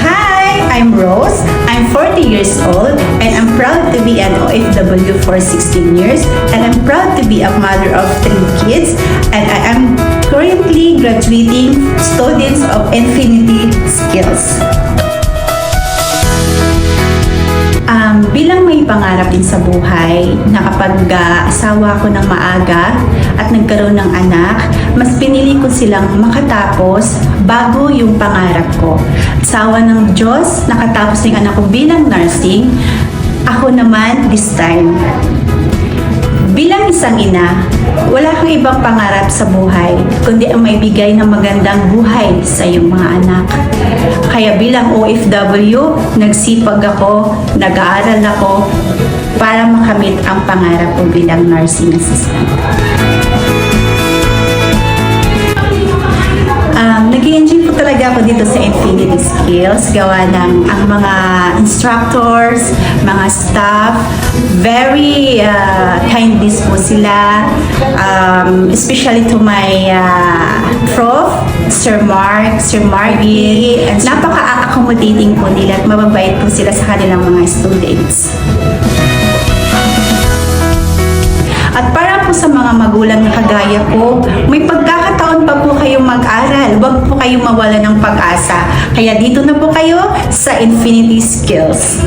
Hi, I'm Rose. I'm 40 years old and I'm proud to be an OFW for 16 years and I'm proud to be a mother of 3 kids and I am currently graduating students of Infinity Skills. Bilang may pangarap din sa buhay na kapag asawa ko ng maaga at nagkaroon ng anak, mas pinili ko silang makatapos bago yung pangarap ko. Asawa ng Diyos, nakatapos yung anak ko bilang nursing, ako naman this time. Bilang isang ina, wala kang ibang pangarap sa buhay, kundi ang maibigay ng magandang buhay sa iyong mga anak. Kaya bilang OFW, nagsipag ako, nag-aaral ako para makamit ang pangarap ko bilang nursing assistant. Nag-i-enjoy po talaga ako dito sa Infinity Skills. Gawa ng ang mga instructors, mga staff, very kindness po sila. Especially to my prof, Sir Mark, Sir Margie. Napaka-accommodating po nila at mababait po sila sa kanilang mga students. At para po sa mga magulang na kagaya ko, may pagkakataon pa po kayong mag-aral. Huwag po kayong mawala ng pag-asa. Kaya dito na po kayo sa Infinity Skills.